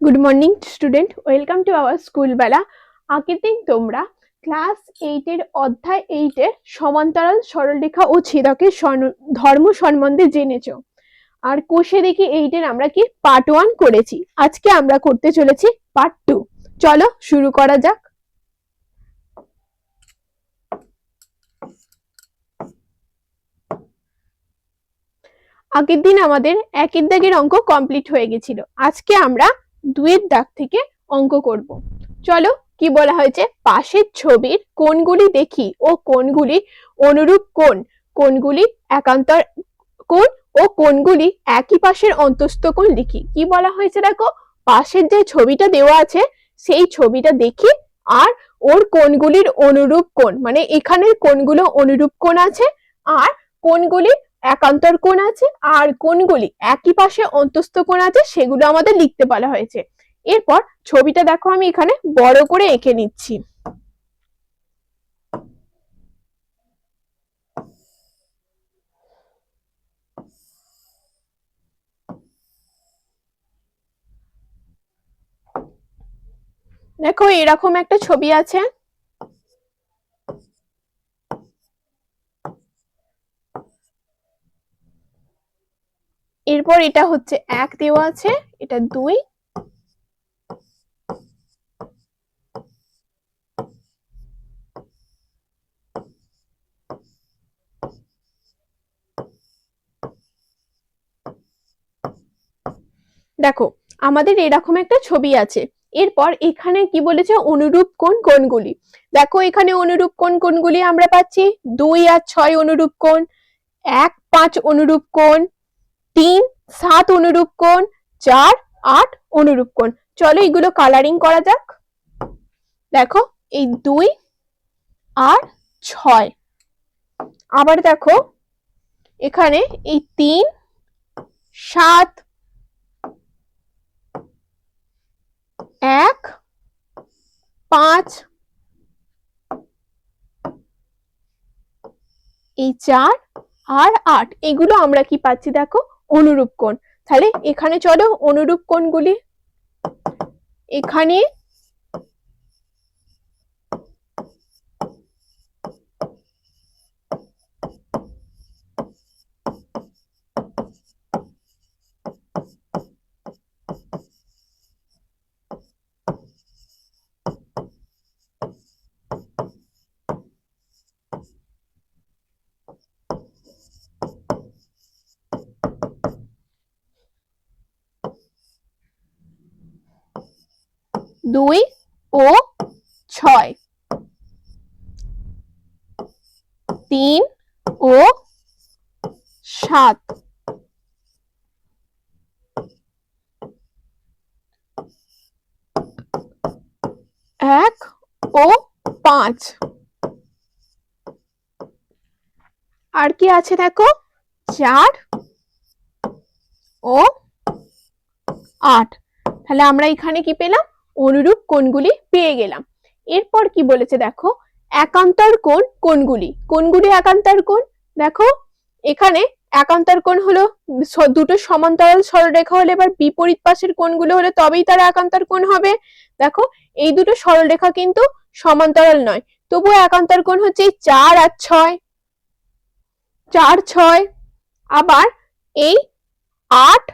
Good morning student, welcome to our school বেলা। আগের দিন তোমরা ক্লাস 8 এর অধ্যায় 8 এর সমান্তরাল সরলরেখা ও ছেদকের ধর্ম সম্বন্ধে জেনেছো। আর কোষে দেখি 8 এর আমরা কি পার্ট 1 করেছি। আজকে আমরা করতে চলেছি পার্ট 2। চলো শুরু করা যাক। আগের দিন আমাদের একের দাগের অঙ্ক কমপ্লিট হয়ে গেছিল। আজকে আমরা 2 এর দাগ থেকে অঙ্ক করব। চলো, কি বলা হয়েছে, পাশের ছবির কোণগুলি দেখি ও কোণগুলি অনুরূপ কোণ, কোণগুলি একান্তর কোণ ও কোণগুলি একই পাশের অন্তস্থ কোণ লিখি। কি বলা হয়েছে দেখো, পাশের যে ছবিটা দেওয়া আছে সেই ছবিটা দেখি আর ওর কোণগুলির অনুরূপ কোণ, মানে এখানের কোণগুলো অনুরূপ কোণ আছে আর কোণগুলি একান্তর কোণ আছে আর কোণগুলি একই পাশে অন্তস্থ কোণ আছে, সেগুলো আমাদের লিখতে বলা হয়েছে। এরপর ছবিটা দেখো, আমি এখানে বড় করে এঁকে নিচ্ছি। দেখো এরকম একটা ছবি আছে। এরপর এটা হচ্ছে 1 দেওয়া আছে, এটা 2, দেখো আমাদের এরকম একটা ছবি আছে। এরপর এখানে কি বলেছে, অনুরূপ কোণ কোণগুলি। দেখো এখানে অনুরূপ কোণ কোণগুলি আমরা পাচ্ছি 2 আর 6 অনুরূপ কোণ, 1, 5 অনুরূপ কোণ, 3, 7 অনুরূপ কোণ, 4, 8 অনুরূপ কোণ। চলো এগুলো কালারিং করা যাক। দেখো এই 2 আর 6, আবার দেখো এখানে এই 3, 7, 1, 5, এই 4 আর 8, এগুলো আমরা কি পাচ্ছি দেখো, অনুরূপ কোণ। তাহলে এখানে চলো অনুরূপ কোণগুলি এখানে দুই ও 6, 3 ও 7, 1 ও 5, আর কি আছে দেখো 4 ও 8। তাহলে আমরা এখানে কি পেলাম, অনুরূপ কোণগুলি পেয়ে গেলাম। এরপর কি বলেছে দেখো, একান্তর কোণ কোণগুলি, কোণগুলি একান্তর কোণ। দেখো এখানে একান্তর কোণ হলো দুটো সমান্তরাল সরলরেখা হলে এবার বিপরীত পাশের কোণগুলো হলে তবেই তারা একান্তর কোণ হবে। দেখো এই দুটো সরলরেখা কিন্তু সমান্তরাল নয়, তবুও একান্তর কোণ হচ্ছে 4 আর 6, 4, 6, আবার এই 8,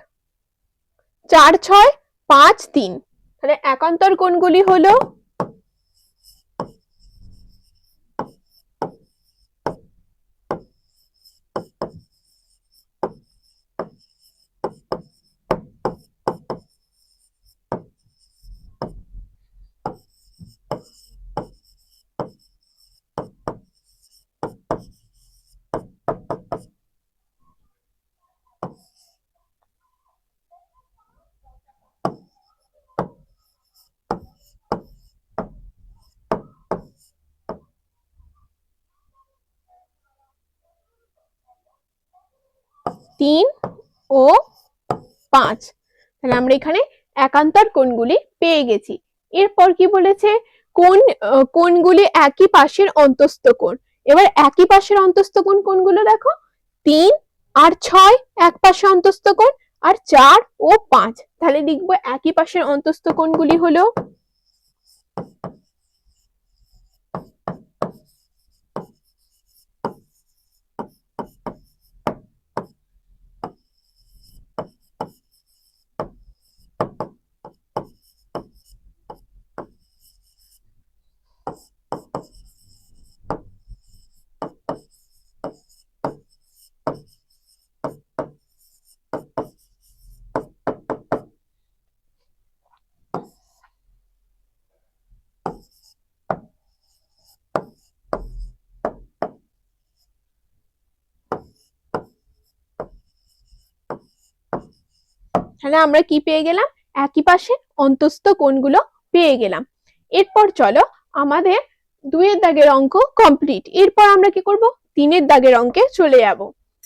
4, 6, 5, 3। তাহলে একান্তর কোণগুলি হলো তিন ও 5। তাহলে আমরা এখানে একান্তর কোণগুলি পেয়ে গেছি। এরপর কি বলেছে, কোণগুলি একই পাশের অন্তস্থ কোণ। এবার একই পাশের অন্তস্থ কোণ কোনগুলো দেখো, 3 আর 6 এক পাশে অন্তস্থ কোণ, আর 4 ও 5, তাহলে লিখবো একই পাশের অন্তস্থ কোণগুলি হলো তাহলে আমরা কি পেয়ে গেলাম, একই পাশে অন্তস্থ কোণগুলো পেয়ে গেলাম। এরপর চলো আমাদের 2 এর দাগের অঙ্ক কমপ্লিট। এরপর আমরা কি করব, 3 এর দাগের অঙ্কে চলে যাব।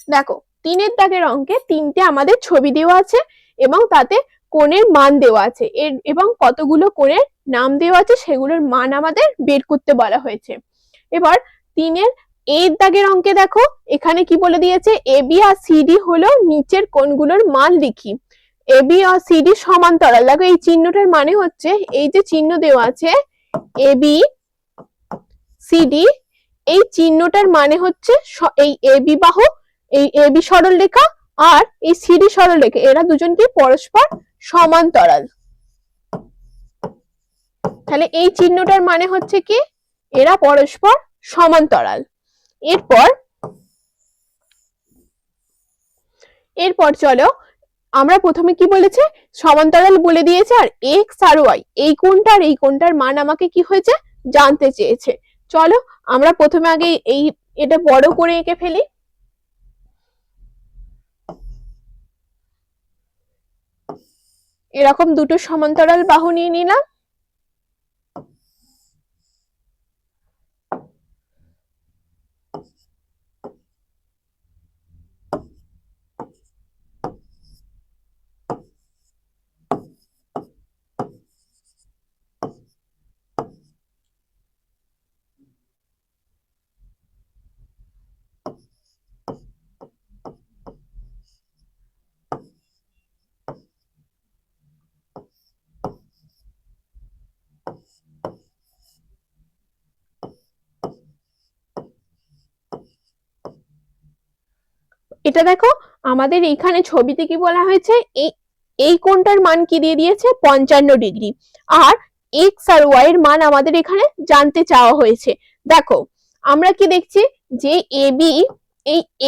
দেখো 3 এর দাগের অঙ্কে 3টে আমাদের ছবি দেওয়া আছে এবং তাতে কোণের মান দেওয়া আছে এবং কতগুলো কোণের নাম দেওয়া আছে সেগুলোর মান আমাদের বের করতে বলা হয়েছে। এবার 3 এর দাগের অঙ্কে দেখো এখানে কি বলে দিয়েছে, এবি আর সিডি হলো নিচের কোণগুলোর মান লিখি। এবি আর সিডি সমান্তরাল। দেখো এই চিহ্নটার মানে হচ্ছে, এই যে চিহ্ন দেওয়া আছে এবি সিডি, এই চিহ্নটার মানে হচ্ছে এই এবি বাহু, এই এবি সরলরেখা আর এই সিডি সরলরেখা, এরা দুজন কি পরস্পর সমান্তরাল। তাহলে এই চিহ্নটার মানে হচ্ছে কি, এরা পরস্পর সমান্তরাল। এরপর চলো আমরা প্রথমে কি বলেছে, সমান্তরাল বলে দিয়েছে আর এক্স আর ওয়াই এই কোণটার এই কোণটার মান আমাকে কি হয়েছে জানতে চেয়েছে। চলো আমরা প্রথমে আগে এটা বড় করে এঁকে ফেলি। এরকম দুটো সমান্তরাল বাহু নিয়ে নিলাম। এটা দেখো আমাদের এখানে ছবিতে কি বলা হয়েছে, এই কোণটার মান কি দিয়ে দিয়েছে 55 ডিগ্রি, আর এক্স আর ওয়াই এর মান আমাদের এখানে জানতে চাওয়া হয়েছে। দেখো আমরা কি দেখছি যে এই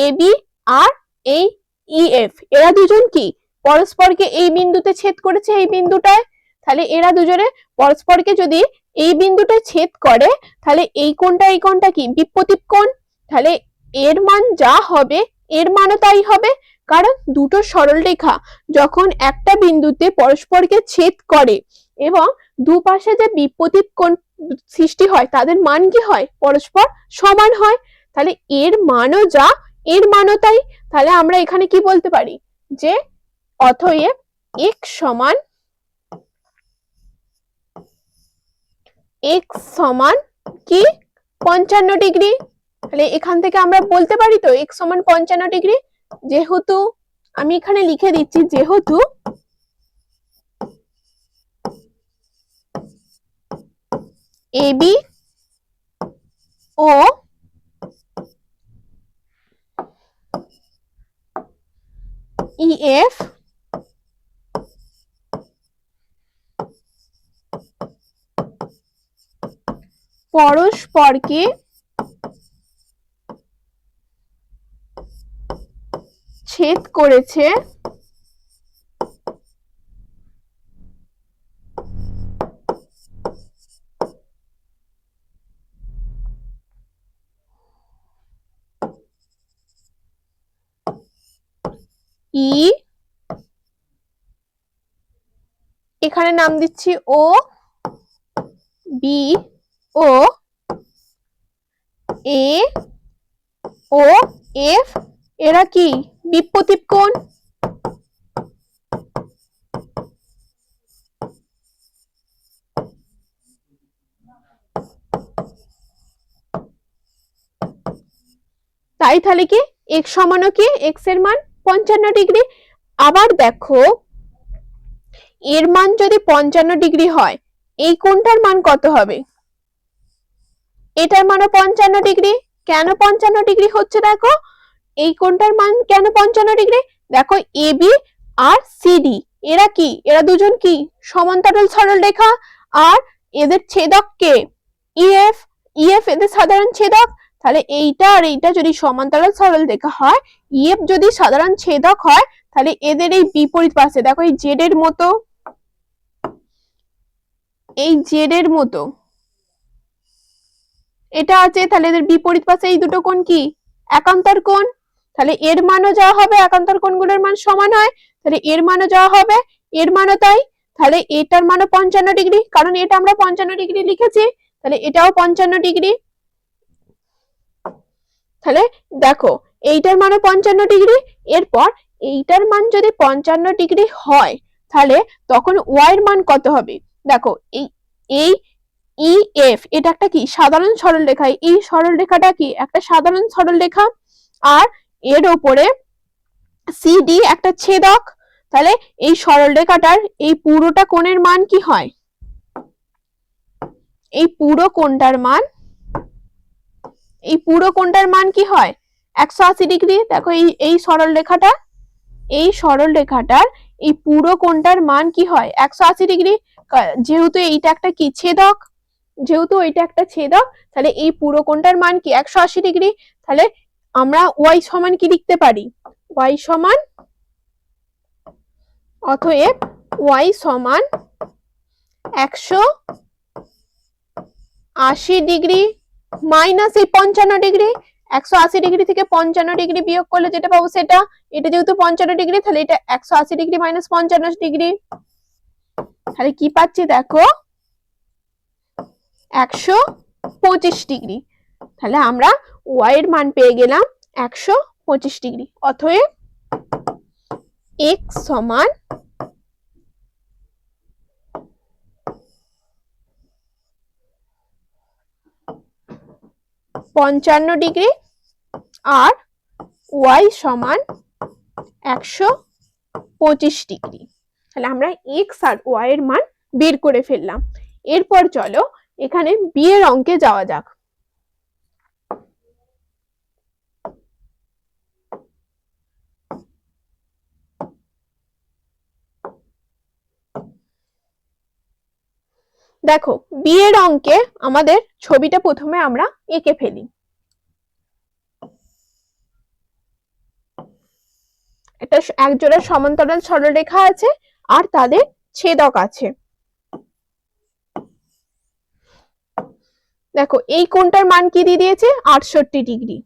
এবি আর এই ইএফ এরা দুজন কি পরস্পরকে এই বিন্দুতে ছেদ করেছে, এই বিন্দুটায়। তাহলে এরা দুজনে পরস্পরকে যদি এই বিন্দুটায় ছেদ করে তাহলে এই কোণটা কি বিপরীত কোণ। তাহলে এর মান যা হবে এর মানও তাই হবে, কারণ দুটো সরলরেখা যখন একটা বিন্দুতে পরস্পরকে ছেদ করে এবং দুপাশে যে বিপরীত কোণ সৃষ্টি হয় তাদের মান কি হয় পরস্পর সমান হয়। তাহলে এর মানও যা এর মানও তাই। তাহলে আমরা এখানে কি বলতে পারি যে অতএব x সমান কি 55 ডিগ্রি। তাহলে এখান থেকে আমরা বলতে পারি তো x সমান 55 ডিগ্রি। যেহেতু আমি এখানে লিখে দিচ্ছি, যেহেতু এবি ও ইএফ পরস্পরকে ছেদ করেছে ই, এখানে নাম দিচ্ছি ও, বি ও, এ ও এফ এরা কি বিপরীত কোণ। তাই তাহলে কি x সমানও কি x এর মান 55 ডিগ্রি। আবার দেখো এর মান যদি 55 ডিগ্রি হয় এই কোণটার মান কত হবে? এটার মানও 55 ডিগ্রি। কেন 55 ডিগ্রি হচ্ছে দেখো, এই কোণটার মান কেন 55 ডিগ্রি? দেখো এবি আর সিডি এরা কি, এরা দুজন কি সমান্তরাল সরলরেখা, আর এদের ছেদক কে? ইএফ। ইএফ এদের সাধারণ ছেদক। তাহলে এইটা আর এইটা যদি সমান্তরাল সরলরেখা হয়, ইএফ যদি সাধারণ ছেদক হয়, তাহলে এদের এই বিপরীত পাশে দেখো এই জেড এর মতো, এই জেড এর মতো এটা আছে, তাহলে এদের বিপরীত পাশে এই দুটো কোণ কি একান্তর কোণ। তাহলে এর মানও যাওয়া হবে, একান্তর কোণগুলোর মান সমান হয়, তাহলে এর মানও যাওয়া হবে, এর মানও তাই। তাহলে এটার মানও 55 ডিগ্রি, কারণ এটা আমরা 55 ডিগ্রি লিখেছি, তাহলে এটাও 55 ডিগ্রি। তাহলে দেখো এইটার মানও 55 ডিগ্রি। এরপর এইটার মান যদি 55 ডিগ্রি হয় তাহলে তখন ওয়াই এর মান কত হবে? দেখো এই এই ইএফ এটা একটা কি সাধারণ সরলরেখা, এই সরলরেখাটা কি একটা সাধারণ সরলরেখা, আর এর উপরে সিডি একটা ছেদক। তাহলে এই সরলরেখাটার এই পুরোটা কোণের মান কি হয়? এই পুরো কোণটার মান, এই পুরো কোণটার মান কি হয়? 180 ডিগ্রি। দেখো এই সরলরেখাটা, এই সরলরেখাটার এই পুরো কোণটার মান কি হয়? 180 ডিগ্রি। যেহেতু এইটা একটা কি ছেদক, যেহেতু এটা একটা ছেদক, তাহলে এই পুরো কোণটার মান কি 180 ডিগ্রি। তাহলে আমরা y সমান কি লিখতে পারি? y সমান, অতএব y সমান 180 ডিগ্রি মাইনাস এই 55 ডিগ্রি। 180 ডিগ্রি থেকে 55 ডিগ্রি বিয়োগ করলে যেটা পাবো সেটা, এটা যেহেতু 55 ডিগ্রি তাহলে এটা 180 ডিগ্রি মাইনাস 55 ডিগ্রি, তাহলে কি পাচ্ছি দেখো 125 ডিগ্রি। তাহলে আমরা y এর মান পেয়ে গেলাম 125 ডিগ্রি। অতএব x সমান 55 ডিগ্রি আর y সমান 125 ডিগ্রি। তাহলে আমরা x আর y এর মান বের করে ফেললাম। এরপর চলো এখানে b এর অঙ্কে যাওয়া যাক। দেখো b এর অঙ্কে আমাদের ছবিটা প্রথমে আমরা এঁকে ফেলি। এটা একজোড়া সমান্তরাল সরলরেখা আছে আর তাদের ছেদক আছে। দেখো এই কোণটার মান কি দিয়ে দিয়েছে? 68 ডিগ্রি।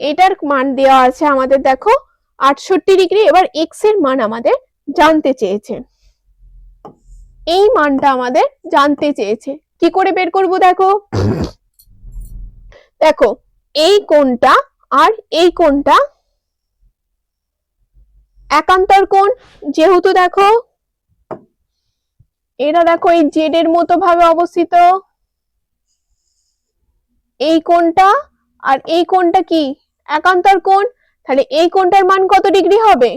এটার মান দেওয়া আছে আমাদের দেখো 68 ডিগ্রি। এবার x এর মান আমাদের জানতে চেয়েছে, এই মানটা আমাদের জানতে চেয়েছে, কি করে বের করব? দেখো দেখো এই কোণটা আর এই কোণটা একান্তর কোণ, যেহেতু দেখো এরা দেখো এই জেড এর মতো ভাবে অবস্থিত, এই কোণটা আর এই কোণটা কি একান্তর কোণ। তাহলে এই কোণটার মান কত ডিগ্রি হবে?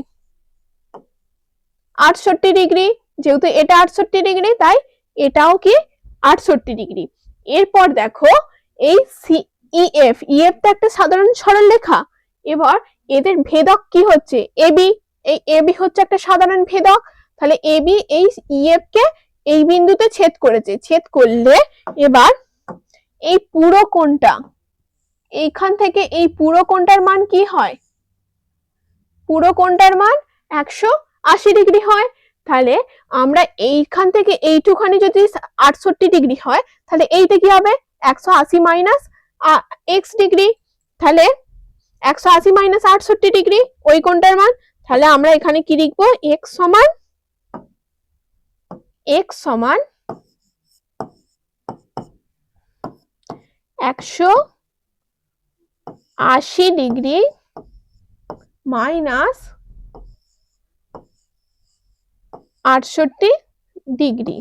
68 ডিগ্রি। যেহেতু এটা 68 ডিগ্রি তাই এটাও কি 68 ডিগ্রি। এরপর দেখো এই ইএফ, ইএফ তো একটা সাধারণ সরলরেখা, এবার এদের ভেদক কি হচ্ছে? এবি। এই এবি হচ্ছে একটা সাধারণ ভেদক। তাহলে এবি এই ইএফ কে এই বিন্দুতে ছেদ করেছে, ছেদ করলে এবার এই পুরো কোণটা, এইখান থেকে এই পুরো কোণটার মান কি হয়? পুরো কোণটার মান 180 ডিগ্রি হয়। তাহলে আমরা এইখান থেকে এইটুখানি যদি 68 ডিগ্রি হয় তাহলে এইটা কি হবে? 180 মাইনাস x ডিগ্রি। তাহলে 180 মাইনাস 68 ডিগ্রি ওই কোণটার মান। তাহলে আমরা এখানে কি লিখবো? x সমান x সমান 180 ডিগ্রি মাইনাস 68 ডিগ্রি।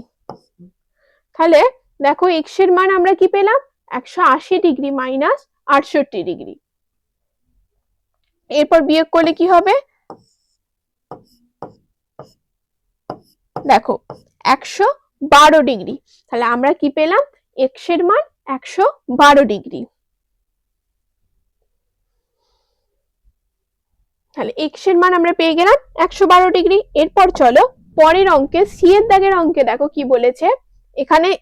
তাহলে দেখো x এর মান আমরা কি পেলাম, 180 ডিগ্রি মাইনাস 68 ডিগ্রি। এরপর বিয়োগ করলে কি হবে, দেখো 112 ডিগ্রি। তাহলে আমরা কি পেলাম, x এর মান 112 ডিগ্রি। তাহলে x এর মান আমরা পেয়ে গেলাম 112 ডিগ্রি। এরপর চলো পরের অঙ্কে সি এর দাগের অঙ্কে দেখো কি বলেছে।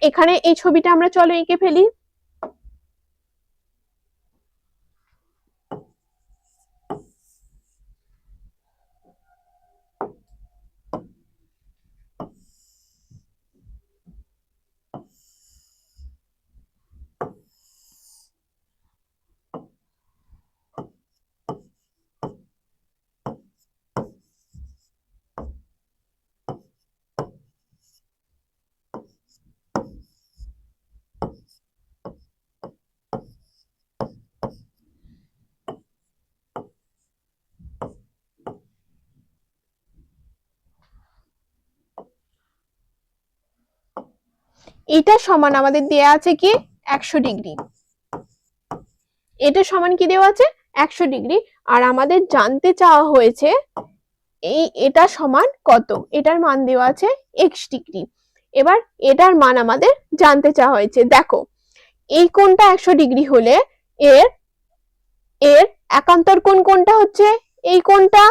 এখানে এই ছবিটা আমরা চলো এঁকে ফেলি। এটা সমান আমাদের দেয়া আছে কি 100 ডিগ্রি, এটা সমান কি দেওয়া আছে 100 ডিগ্রি। আর আমাদের জানতে চাওয়া হয়েছে এটা সমান কত, এটার মান দেওয়া আছে x ডিগ্রি। এবার এটার মান আমাদের জানতে চাওয়া হয়েছে। দেখো এই কোণটা 100 ডিগ্রি হলে এর একান্তর কোণ কোনটা হচ্ছে এই কোণটা,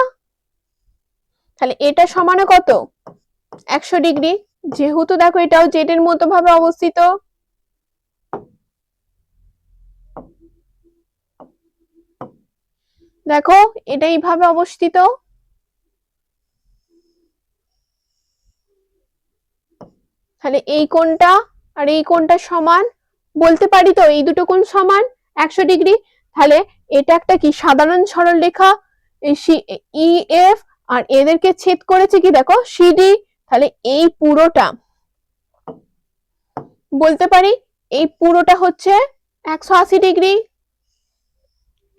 তাহলে এটা সমান কত 100 ডিগ্রি। যেহেতু দেখো এটাও জেড এর মতো ভাবে অবস্থিত, দেখো এটা এইভাবে অবস্থিত, তাহলে এই কোণটা আর এই কোণটা সমান, বলতে পারি তো এই দুটো কোণ সমান 100 ডিগ্রি। তাহলে এটা একটা কি সাধারণ সরল রেখা, ই এফ আর এদেরকে ছেদ করেছে কি দেখো সিডি। তাহলে এই পুরোটা বলতে পারি এই পুরোটা হচ্ছে 180 ডিগ্রি।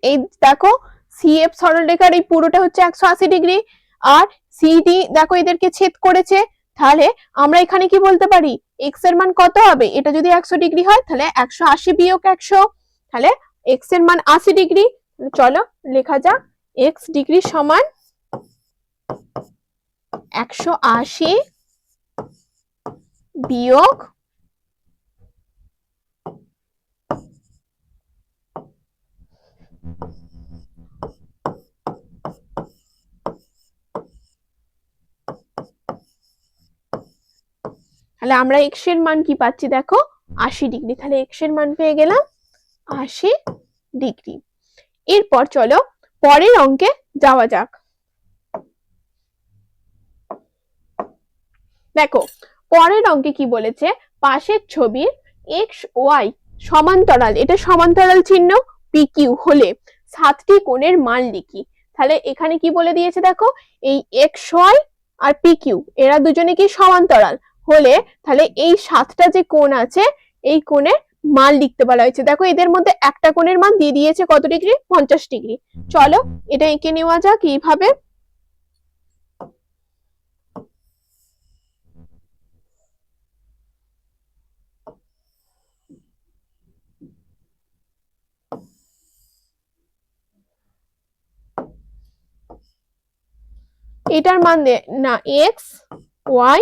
এই দেখো সিএফ সরলরেখার এই পুরোটা হচ্ছে 180 ডিগ্রি, আর সিডি দেখো এদেরকে ছেদ করেছে। তাহলে আমরা এখানে কি বলতে পারি, এক্স এর মান কত হবে, এটা যদি 100 ডিগ্রি হয় তাহলে 180 বিয়োগ 100, তাহলে এক্স এর মান 80 ডিগ্রি। চলো লেখা যাক, এক্স ডিগ্রি সমান 180 বিয়োগ 80। তাহলে আমরা x এর মান কি পাচ্ছি দেখো 80 ডিগ্রি। তাহলে x এর মান পেয়ে গেলাম 80 ডিগ্রি। এরপর চলো পরের অঙ্কে যাওয়া যাক। দেখো পরের অঙ্কে কি বলেছে, পাশের ছবির এক্স ওয়াই সমান্তরাল, এটা সমান্তরাল চিহ্ন PQ হলে 7টি কোণের মান লিখি। তাহলে এখানে কি বলে দিয়েছে দেখো, এই XY আর PQ এরা দুজনে কি সমান্তরাল হলে তাহলে এই 7টা যে কোণ আছে এই কোণের মান লিখতে বলা হয়েছে। দেখো এদের মধ্যে একটা কোণের মান দিয়ে দিয়েছে কত ডিগ্রি, 50 ডিগ্রি। চলো এটা এঁকে নেওয়া যাক এইভাবে। এটার মান না এক্স ওয়াই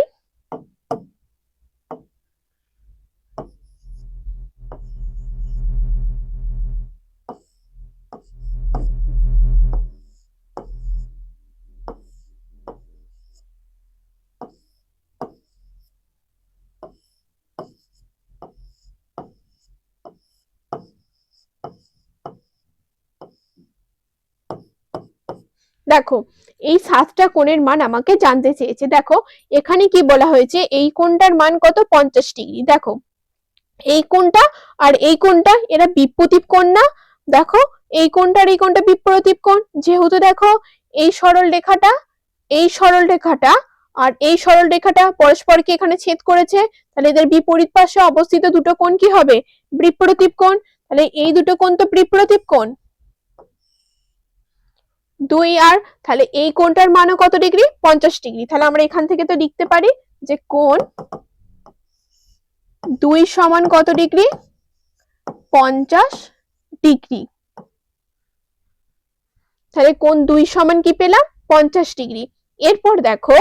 দেখো এই 7টা কোণের মান আমাকে জানতে চেয়েছে। দেখো এখানে কি বলা হয়েছে, এই কোণটার মান কত 50 ডিগ্রি। দেখো এই কোণটা আর এই কোণটা এরা বিপরীত কোণ না, দেখো এই কোণটা আর এই কোণটা বিপরীত কোণ। যেহেতু দেখো এই সরল রেখাটা আর এই সরল রেখাটা পরস্পরকে এখানে ছেদ করেছে, তাহলে এদের বিপরীত পাশে অবস্থিত দুটো কোণ কি হবে? বিপ্রতীপ কোণ। তাহলে এই দুটো কোণ তো বিপ্রতীপ কোণ, 2 আর তাহলে এই কোণটার মানও কত ডিগ্রি? 50 ডিগ্রি। তাহলে আমরা এখান থেকে তো লিখতে পারি যে কোণ 2 সমান কত ডিগ্রি? 50 ডিগ্রি। তাহলে কোণ 2 সমান কি পেলাম? 50 ডিগ্রি। এরপর দেখো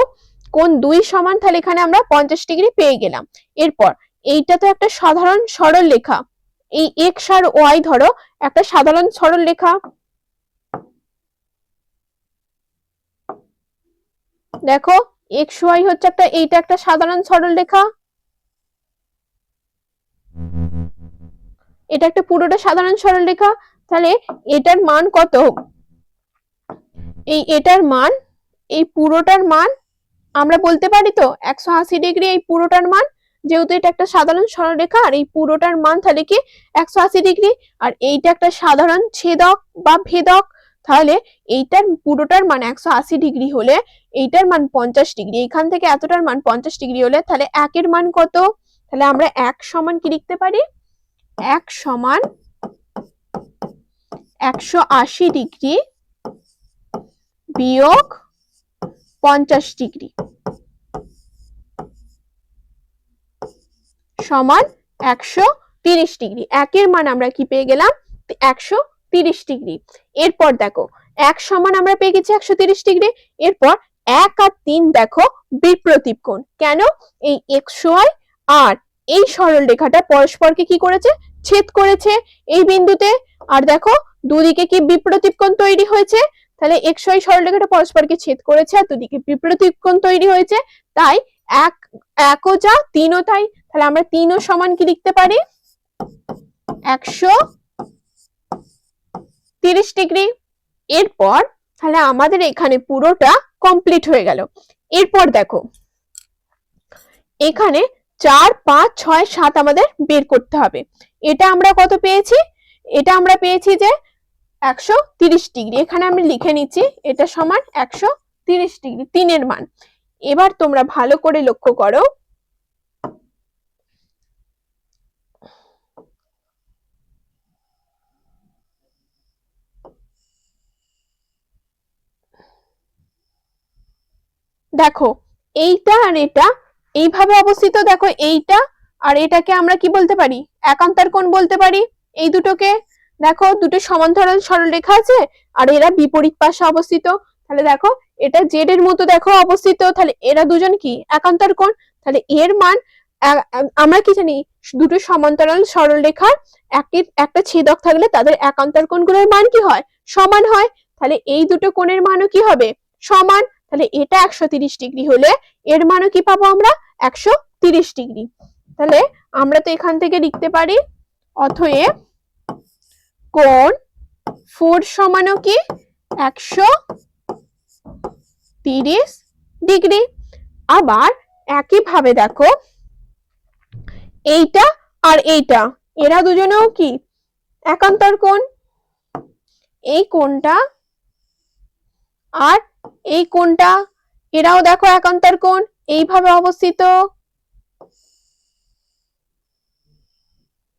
কোণ 2 সমান, তাহলে এখানে আমরা 50 ডিগ্রি পেয়ে গেলাম। এরপর এইটা তো একটা সাধারণ সরল রেখা, এই x আর y ধরো একটা সাধারণ সরল রেখা। দেখো x y হচ্ছে এইটা একটা সাধারণ সরল রেখা, এটা একটা পুরোটা সাধারণ সরল রেখা। তাহলে এটার মান কত? এটার মান, এই পুরোটার মান আমরা বলতে পারি তো 180 ডিগ্রি এই পুরোটার মান, যেহেতু এটা একটা সাধারণ সরলরেখা আর এই পুরোটার মান তাহলে কি 180 ডিগ্রি। আর এইটা একটা সাধারণ ছেদক বা ভেদক, তাহলে এইটার পুরোটার মান 180 ডিগ্রি হলে এইটার মান 50 ডিগ্রি, এখান থেকে এতটার মান 50 ডিগ্রি হলে তাহলে একের মান কত? তাহলে আমরা 1 সমান কি লিখতে পারি? 1 সমান 180 ডিগ্রি বিয়োগ 50 ডিগ্রি সমান 130 ডিগ্রি। একের মান আমরা কি পেয়ে গেলাম? 130 ডিগ্রি। এরপর দেখো 1 সমান আমরা পেয়ে গেছি 130 ডিগ্রি। এরপর 1 আর 3 দেখো বিপ্রতীপ কোণ। কেন? এই xy আর এই সরল রেখাটা পরস্পরকে কি করেছে? ছেদ করেছে এই বিন্দুতে। আর দেখো দুদিকে কি বিপ্রতীপ কোণ তৈরি হয়েছে, তাহলে xy সরল রেখাটা পরস্পরকে ছেদ করেছে আর দুদিকে বিপ্রতীপ কোণ তৈরি হয়েছে, তাই একও যা তিনও তাই। তাহলে আমরা 3 ও সমান কি লিখতে পারি? 130 ডিগ্রি। এরপর তাহলে আমাদের এখানে পুরোটা কমপ্লিট হয়ে গেল। এরপর দেখো এখানে 4 5 6 7 আমাদের বের করতে হবে। এটা আমরা কত পেয়েছি? এটা আমরা পেয়েছি যে 130 ডিগ্রি। এখানে আমি লিখে নিচ্ছি এটা সমান 130 ডিগ্রি 3 এর মান। এবার তোমরা ভালো করে লক্ষ্য করো, দেখো এইটা আর এটা এইভাবে অবস্থিত। দেখো এইটা আর এটাকে আমরা কি বলতে পারি? একান্তর কোণ বলতে পারি এই দুটোকে। দেখো দুটো সমান্তরাল সরলরেখা আছে আর এরা বিপরীত পাশে অবস্থিত। তাহলে দেখো এটা জেড এর মতো দেখো অবস্থিত, তাহলে এরা দুজন কি একান্তর কোণ। তাহলে এর মান আমরা কি জানি? দুটো সমান্তরাল সরলরেখার একটা ছেদক থাকলে তাদের একান্তর কোণগুলোর মান কি হয়? সমান হয়। তাহলে এই দুটো কোণের মানও কি হবে? সমান। তাহলে এটা 130 ডিগ্রি হলে এর মানও কি পাবো আমরা? 130 ডিগ্রি। তাহলে আমরা তো এখান থেকে লিখতে পারি অতএব কোণ 4 সমানও কি 130 ডিগ্রি। আবার একইভাবে দেখো এইটা আর এইটা এরা দুজনেও কি একান্তর কোণ। এই কোণটা আর এই কোণটা এরাও দেখো একান্তর কোণ, এইভাবে অবস্থিত,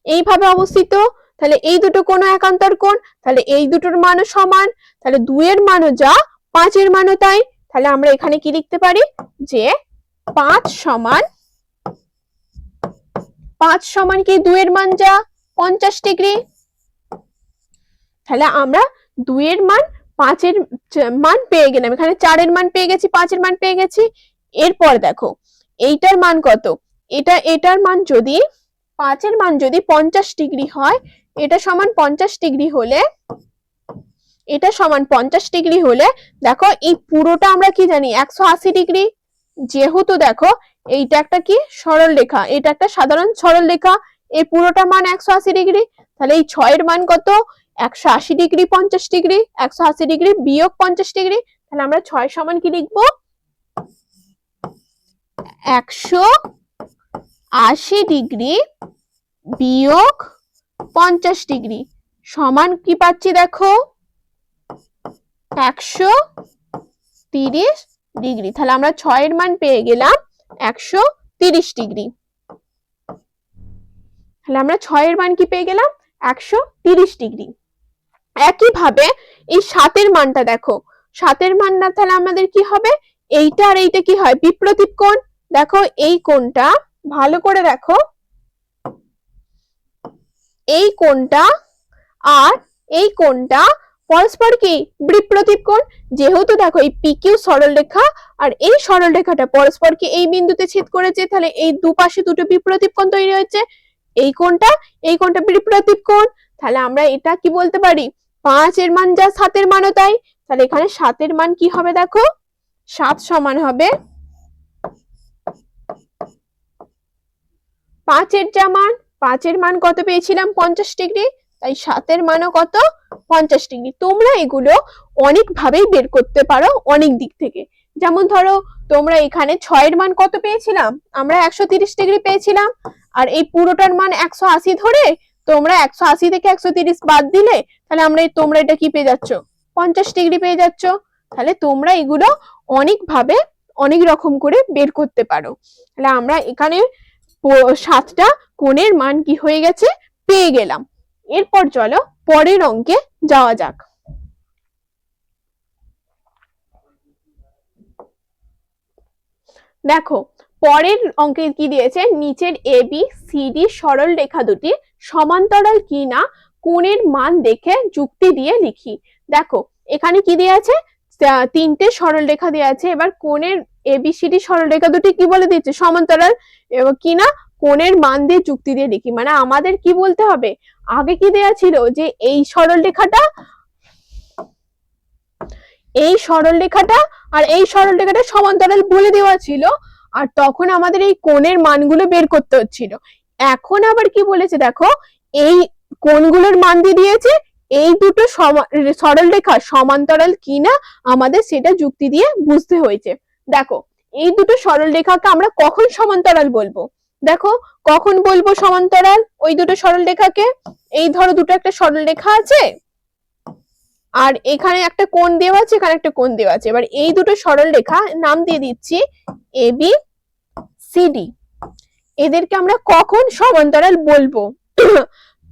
এইভাবে অবস্থিত। তাহলে এই দুটো কোণ একান্তর কোণ, তাহলে এই দুটোর মানও সমান। তাহলে 2 এর মানও যা 5 এর মানও তাই। তাহলে আমরা এখানে কি লিখতে পারি? যে 5 সমান কি 2 এর মান যা 50 ডিগ্রি। তাহলে আমরা 2 এর মান 5 এর মান পেয়ে গেলাম, এখানে 4 এর মান পেয়ে গেছি 5 এর মান পেয়ে গেছি। এরপর দেখো এইটার মান কত? এটার মান যদি 5 এর মান যদি 50 ডিগ্রি হয়, এটা সমান 50 ডিগ্রি হলে, এটা সমান 50 ডিগ্রি হলে দেখো এই পুরোটা আমরা কি জানি? 180 ডিগ্রি। যেহেতু দেখো এইটা একটা কি সরল রেখা, এটা একটা সাধারণ সরল রেখা, এই পুরোটা মান 180 ডিগ্রি। তাহলে এই 6 এর মান কত? 180 ডিগ্রি 50 ডিগ্রি, 180 ডিগ্রি বিয়োগ 50 ডিগ্রি। তাহলে আমরা 6 সমান কি লিখবো? 180 ডিগ্রি বিয়োগ 50 ডিগ্রি সমান কি পাচ্ছি? দেখো 130 ডিগ্রি। তাহলে আমরা 6 এর মান পেয়ে গেলাম 130 ডিগ্রি। তাহলে আমরা 6 এর মান কি পেয়ে গেলাম 130 ডিগ্রি। একইভাবে এই 7 এর মানটা দেখো, 7 এর মানটা তাহলে আমাদের কি হবে, এইটা আর এইটা কি হয় বিপ্রতীপ কোণ। দেখো এই কোণটা ভালো করে দেখো, এই কোণটা আর এই কোণটা পরস্পর কি বিপ্রতীপ কোণ। যেহেতু দেখো এই পিকিউ সরলরেখা আর এই সরলরেখাটা পরস্পর কি এই বিন্দুতে ছেদ করেছে, তাহলে এই দুপাশে দুটো বিপ্রতীপ কোণ তৈরি হয়েছে। এই কোণটা বিপ্রতীপ কোণ। তাহলে আমরা এটা কি বলতে পারি, 5 এর মান যা 7 এর মানও তাই। তাহলে এখানে 7 এর মান কি হবে, দেখো 7 সমান হবে 5 এর যা মান, 5 এর মান কত পেয়েছিলাম 50 ডিগ্রি, তাই 7 এর মানও কত 50 ডিগ্রি। তোমরা এগুলো অনেক ভাবেই বের করতে পারো অনেক দিক থেকে। যেমন ধরো তোমরা এখানে 6 এর মান কত পেয়েছিলাম, আমরা 130 ডিগ্রি পেয়েছিলাম, আর এই পুরোটার মান 180 ধরে তোমরা 180 থেকে 130 বাদ দিলে, তাহলে তোমরা এটা কি পেয়ে যাচ্ছ 50 ডিগ্রি পেয়ে যাচ্ছ। তাহলে তোমরা এগুলো অনেক ভাবে অনেক রকম করে বের করতে পারো। তাহলে আমরা এখানে 7টা কোণের মান কি হয়ে গেছে পেয়ে গেলাম। এরপর চলো পরের অঙ্কে যাওয়া যাক। দেখো পরের অঙ্কে কি দিয়েছে, নিচের এ বি সি ডি সরল রেখা দুটি সমান্তরাল কিনা কোণের মান দেখে যুক্তি দিয়ে লিখি। দেখো এখানে কি দেয়া আছে, 3টে সরল রেখা দেয়া আছে। এবার কোণের এবিসিডি সরল রেখা দুটি কি বলে দিচ্ছে সমান্তরাল কিনা কোণের মান দিয়ে যুক্তি দিয়ে লিখি। মানে আমাদের কি বলতে হবে, আগে কি দেয়া ছিল যে এই সরল রেখাটা আর এই সরল রেখাটা সমান্তরাল বলে দেওয়া ছিল, আর তখন আমাদের এই কোণের মানগুলো বের করতে হচ্ছিল। এখন আবার কি বলেছে দেখো, এই কোণগুলোর মান দিয়ে দিয়েছে, এই দুটো সরল রেখা সমান্তরাল কিনা আমাদের সেটা যুক্তি দিয়ে বুঝতে হয়েছে। দেখো এই দুটো সরল রেখাকে আমরা কখন সমান্তরাল বলবো, দেখো কখন বলবো সমান্তরাল ওই দুটো সরল রেখাকে, এই ধরো দুটো একটা সরল রেখা আছে আর এখানে একটা কোণ দেওয়া আছে, এখানে একটা কোণ দেওয়া আছে। এবার এই দুটো সরল রেখা নাম দিয়ে দিচ্ছি এ বি সি ডি। এদেরকে আমরা কখন সমান্তরাল বলবো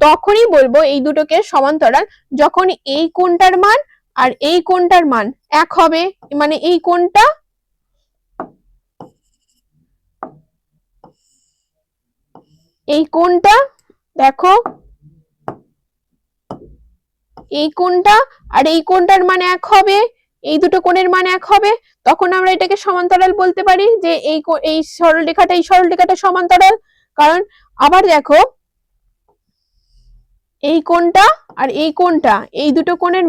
তখনই বলবো এই দুটোকে সমান্তরাল যখন এই কোণটার মান আর এই কোণটার মান এক হবে। মানে এই কোণটা দেখো এই কোণটা আর এই কোণটার মান এক হবে, এই দুটো কোণের মান এক হবে, তখন আমরা এটাকে সমান্তরাল বলতে পারি যে এই সরল রেখাটা সমান্তরাল। কারণ আবার দেখো এই কোণটা আর এই কোণটা, এই দুটো কোণের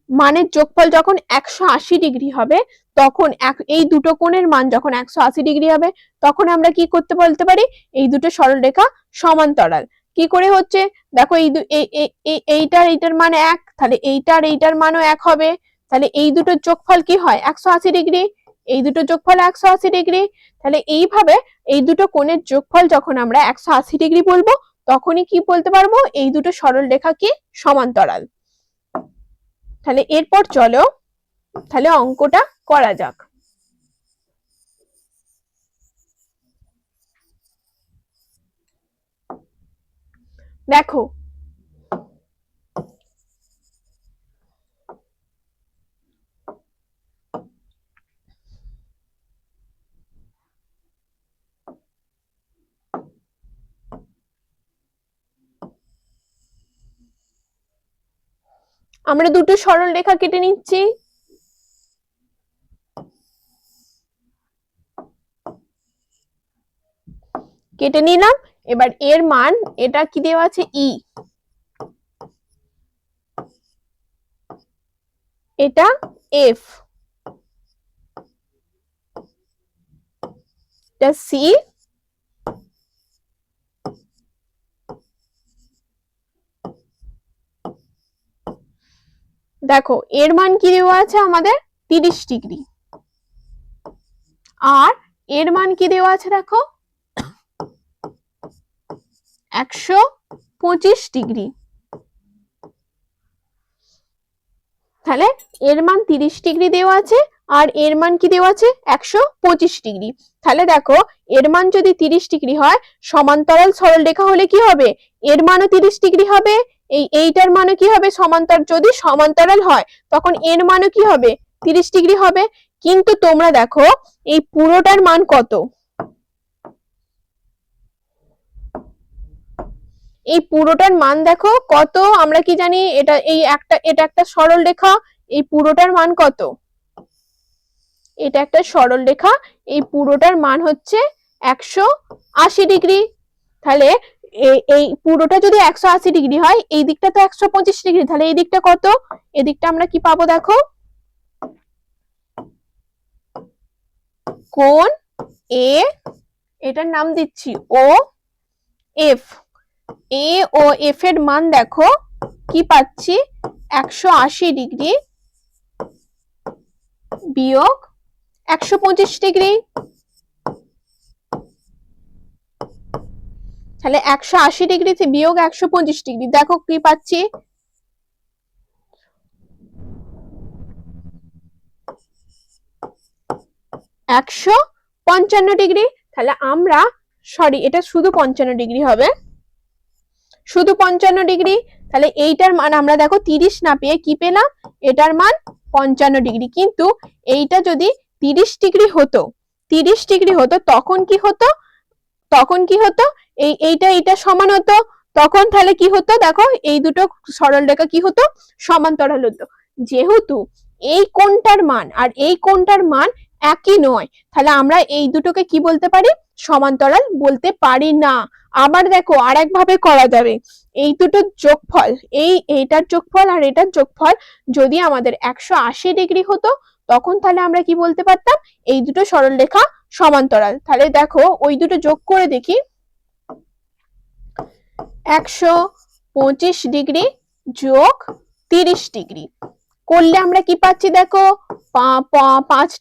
মানের যোগফল যখন 180 ডিগ্রি হবে, তখন এই দুটো কোণের মান যখন 180 ডিগ্রি হবে, তখন আমরা কি করতে বলতে পারি, এই দুটো সরল রেখা সমান্তরাল। কি করে হচ্ছে দেখো, এইটার মান এক, তাহলে এইটার মানও এক হবে, তাহলে এই দুটোর যোগফল কি হয় 180 ডিগ্রি, এই দুটো যোগফল 180 ডিগ্রি। তাহলে এইভাবে এই দুটো কোণের যোগফল যখন আমরা 180 ডিগ্রি বলবো, তখনই কি বলতে পারবো এই দুটো সরল রেখা কি সমান্তরাল। তাহলে এরপর চলো তাহলে অঙ্কটা করা যাক। দেখো আমরা দুটো সরল রেখা কেটে নিচ্ছি। কেটে নিলাম। এবার এর মান, এটা কি দেওয়া আছে ই, এটা এফ, এটা সি, দেখো এর মান কি দেওয়া আছে আমাদের 30 ডিগ্রি, আর এর মান কি দেওয়া আছে দেখো 125 ডিগ্রি। তাহলে এর মান 30 ডিগ্রি দেওয়া আছে আর এর মান কি দেওয়া আছে 125 ডিগ্রি। তাহলে দেখো এর মান যদি 30 ডিগ্রি হয়, সমান্তরাল সরলরেখা হলে কি হবে, এর মানও 30 ডিগ্রি হবে, এইটার মানও কি হবে সমান্তরাল, যদি সমান্তরাল হয় তখন এর মানও কি হবে 30 ডিগ্রি হবে। কিন্তু তোমরা দেখো এই পুরোটার মান কত, এই পুরোটার মান দেখো কত, আমরা কি জানি এটা এটা একটা সরল রেখা, এই পুরোটার মান কত, এটা একটা সরল রেখা, এই পুরোটার মান হচ্ছে 180 ডিগ্রি। তাহলে এই পুরোটা যদি 180 ডিগ্রি হয়, এই দিকটা তো 125 ডিগ্রি, তাহলে এই দিকটা কত, এদিকটা আমরা কি পাবো দেখো, কোণ এ, এটার নাম দিচ্ছি ও এফ, এ ও এফ এর মান দেখো কি পাচ্ছি 180 ডিগ্রি বিয়োগ 125 ডিগ্রি। তাহলে 180 ডিগ্রি বিয়োগ 125 ডিগ্রি দেখো কি পাচ্ছি 155 ডিগ্রি। তাহলে আমরা সরি এটা শুধু 55 ডিগ্রি হবে, শুধু 55 ডিগ্রি। তাহলে এইটার মান আমরা দেখো 30 না পেয়ে কি পেলাম, এটার মান 55 ডিগ্রি। কিন্তু এইটা যদি 30 ডিগ্রি হতো, 30 ডিগ্রি হতো তখন কি হতো, তখন কি হতো এইটা সমান হতো, তখন তাহলে কি হতো দেখো এই দুটো সরল রেখা কি হতো সমান্তরাল হতো। যেহেতু এই কোণটার মান আর এই কোণটার মান একই নয়, তাহলে আমরা এই দুটোকে কি বলতে পারি, সমান্তরাল বলতে পারি না। আবার দেখো আরেক ভাবে করা যাবে, এই দুটোর যোগফল, এইটার যোগফল আর এটার যোগফল যদি আমাদের 180 ডিগ্রি হতো, তখন তাহলে আমরা কি বলতে পারতাম, এই দুটো সরল রেখা সমান্তরাল। তাহলে দেখো ওই দুটো যোগ করে দেখি, 125 ডিগ্রি যোগ 30 ডিগ্রি করলে আমরা কি পাচ্ছি দেখো 155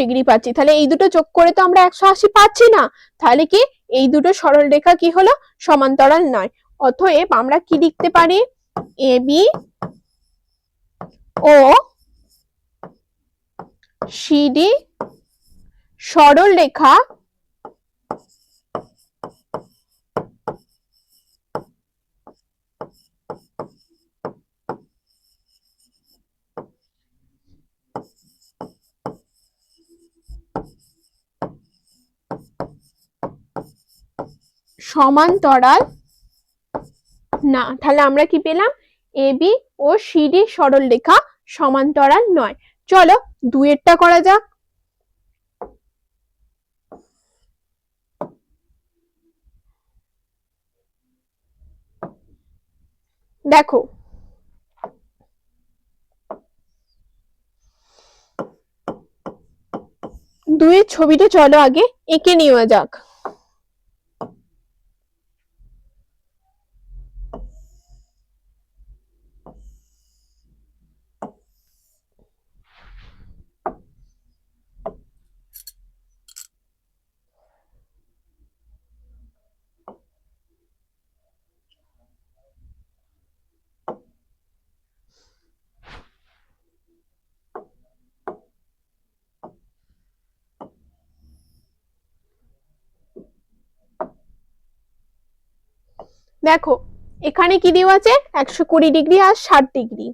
ডিগ্রি পাচ্ছি। তাহলে এই দুটো যোগ করে তো আমরা 180 পাচ্ছি না, তাহলে কি এই দুটো সরল রেখা কি হলো সমান্তরাল নয়। অতএব আমরা কি লিখতে পারি, এ বি ও সিডি সরল রেখা সমান্তরাল না। তাহলে আমরা কি পেলাম, এ বি ও সিডি সরল রেখা সমান্তরাল নয়। চলো দুয়েরটা করা যাক। দেখো দুয়ের ছবিটা চলো আগে এঁকে নেওয়া যাক। দেখো এখানে কি দেওয়া আছে 120 ডিগ্রি আর 60 ডিগ্রি,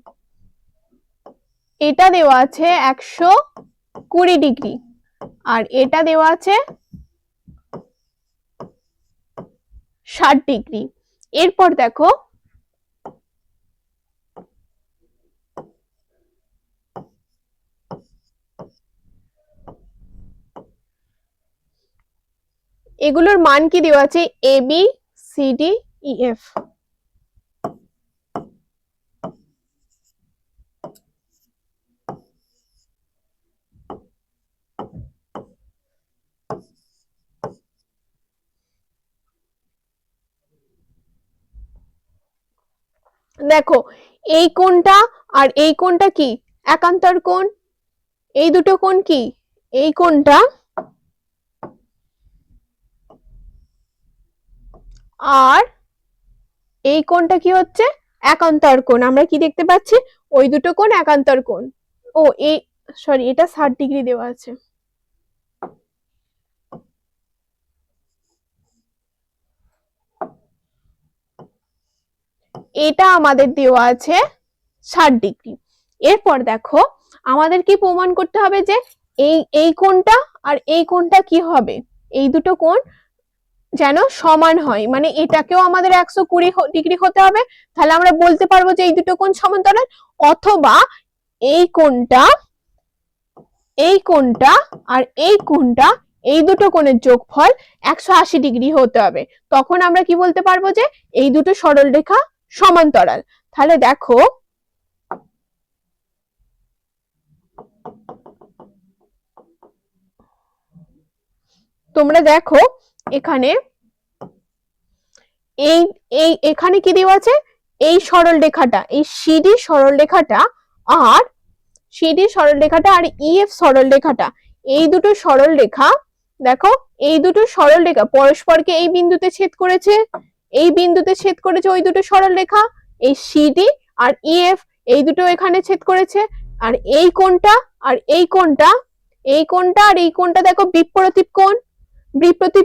এটা দেওয়া আছে 120 ডিগ্রি আর এটা দেওয়া আছে 60 ডিগ্রি। এরপর দেখো এগুলোর মান কি দেওয়া আছে, A B C D E F. দেখো এই কোণটা আর এই কোণটা কি একান্তর কোণ, এই দুটো কোণ কি, এই কোণটা আর এই কোণটা কি হচ্ছে একান্তর কোণ। আমরা কি দেখতে পাচ্ছি ওই দুটো কোণ একান্তর কোণ। ও এই সরি এটা 60 ডিগ্রি দেওয়া আছে। এটা আমাদের দেওয়া আছে 60 ডিগ্রি। এরপর দেখো আমাদের কি প্রমাণ করতে হবে যে এই কোণটা আর এই কোণটা কি হবে, এই দুটো কোণ যেন সমান হয়, মানে এটাকেও আমাদের 120 ডিগ্রি হতে হবে, তাহলে আমরা বলতে পারবো যে এই দুটো কোণ সমান্তরাল। অথবা এই কোণটা আর এই কোণটা এই দুটো কোণের যোগফল 180 ডিগ্রি হতে হবে, তখন আমরা কি বলতে পারবো যে এই দুটো সরলরেখা সমান্তরাল। তাহলে দেখো তোমরা দেখো এখানে এখানে কি দেওয়া আছে, এই সরলরেখাটা, এই সিডি সরলরেখাটা আর ইএফ সরলরেখাটা, এই দুটো সরলরেখা দেখো, এই দুটো সরলরেখা পরস্পরকে এই বিন্দুতে ছেদ করেছে, এই বিন্দুতে ছেদ করেছে ওই দুটো সরলরেখা, এই সিডি আর ইএফ এই দুটো এখানে ছেদ করেছে। আর এই কোণটা আর এই কোণটা আর এই কোণটা দেখো বিপরীত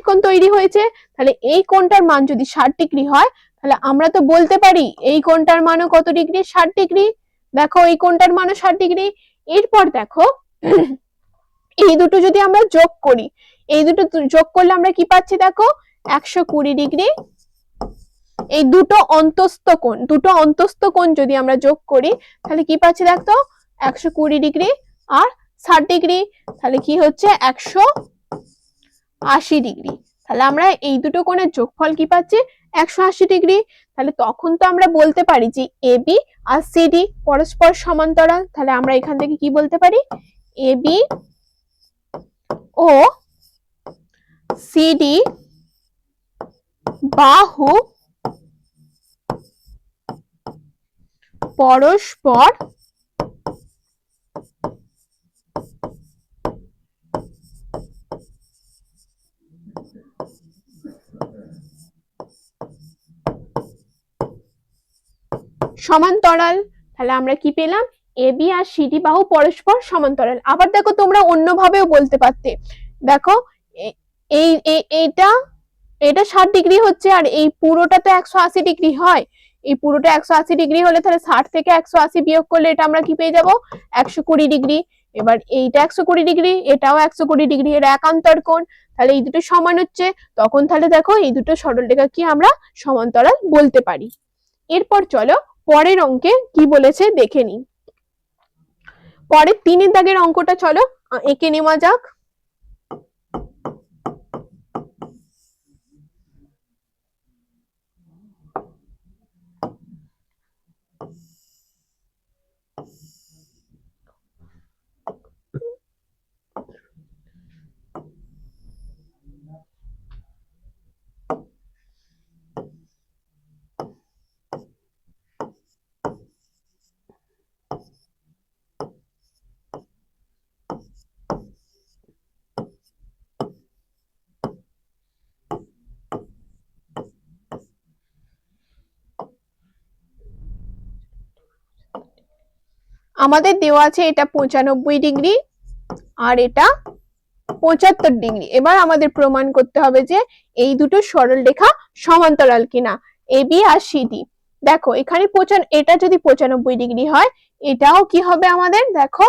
কোণ তৈরি হয়েছে। তাহলে এই কোণটার মান যদি 60 ডিগ্রি হয়, তাহলে আমরা তো বলতে পারি এই কোণটার মানও কত ডিগ্রি, 60 ডিগ্রি। দেখো এই কোণটার মানও 60 ডিগ্রি। এরপর দেখো এই দুটো যদি আমরা যোগ করি, এই দুটো যোগ করলে আমরা কি পাচ্ছি দেখো 120 ডিগ্রি। এই দুটো অন্তস্থ কোণ যদি আমরা যোগ করি তাহলে কি পাচ্ছি দেখো 120 ডিগ্রি আর 60 ডিগ্রি, তাহলে কি হচ্ছে 180 ডিগ্রি। তাহলে আমরা এই দুটো কোণের যোগফল কি পাচ্ছি 180 ডিগ্রি। তাহলে তখন তো আমরা বলতে পারি যে এবি আর সিডি পরস্পর সমান্তরাল। তাহলে আমরা এখান থেকে কি বলতে পারি, এবি ও সিডি বাহু পরস্পর সমান্তরাল। তাহলে আমরা কি পেলাম, এবি আর সিডি বাহু পরস্পর সমান্তরাল। আবার দেখো তোমরা অন্যভাবেও বলতে পারতে, দেখো এই এটা 60 ডিগ্রি হচ্ছে আর এই পুরোটা তো 180 ডিগ্রি হয়, এই পুরোটা 180 ডিগ্রি হলে তাহলে 60 থেকে 180 বিয়োগ করলে এটা আমরা কি পেয়ে যাব 120 ডিগ্রি। এবার এইটা 120 ডিগ্রি, এটাও 120 ডিগ্রি, এর একান্তর কোণ, তাহলে এই দুটো সমান হচ্ছে, তখন তাহলে দেখো এই দুটো সরলরেখা কি আমরা সমান্তরাল বলতে পারি। এরপর চলো পরের অঙ্কে কি বলেছে দেখে নিই। পরের 3 দাগের অঙ্কটা চলো এঁকে নেওয়া যাক। আমাদের দেওয়া আছে এটা 95 ডিগ্রি আর এটা 75 ডিগ্রি। এবার আমাদের প্রমাণ করতে হবে যে এই দুটো সরলরেখা সমান্তরাল কিনা, এবি আর সিডি। দেখো এখানে এটা যদি 95 ডিগ্রি হয়, এটাও কি হবে আমাদের দেখো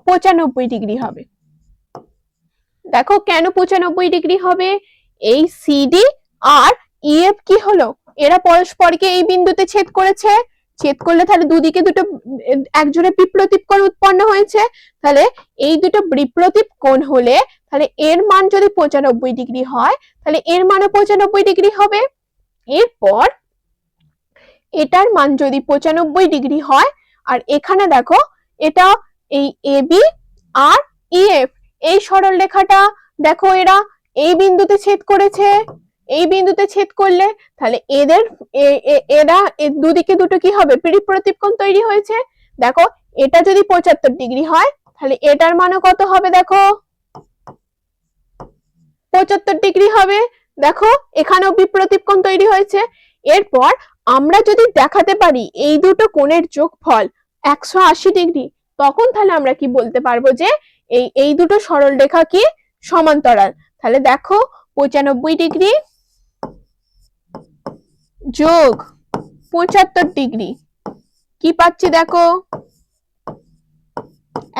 95 ডিগ্রি হবে। দেখো কেন 95 ডিগ্রি হবে, এই সিডি আর ইএফ কি হলো, এরা পরস্পরকে এই বিন্দুতে ছেদ করেছে, ছেদ করলে তাহলে দুদিকে দুটো একজোড়া বিপ্রতীপ কোণ উৎপন্ন হয়েছে। তাহলে এই দুটো বিপ্রতীপ কোণ হলে তাহলে এর মান যদি 95 ডিগ্রি হয়, তাহলে এর মানও 95 ডিগ্রি হবে। এরপর এটার মান যদি 95 ডিগ্রি হয়, আর এখানে দেখো এটা এই এবি আর ইএফ এই সরলরেখাটা দেখো এরা এই বিন্দুতে ছেদ করেছে, এই বিন্দুতে ছেদ করলে তাহলে এরা দুদিকে দুটো কি হবে বিপরীত কোণ তৈরি হয়েছে। দেখো এটা যদি 75 ডিগ্রি হয়, তাহলে এটার মানও কত হবে দেখো 75 ডিগ্রি হবে। দেখো এখানেও বিপরীত কোণ তৈরি হয়েছে। এরপর আমরা যদি দেখাতে পারি এই দুটো কোণের যোগফল 180 ডিগ্রি, তখন তাহলে আমরা কি বলতে পারবো যে এই দুটো সরল রেখা কি সমান্তরাল। তাহলে দেখো 95 ডিগ্রি যোগ 75 ডিগ্রি কি পাচ্ছি দেখো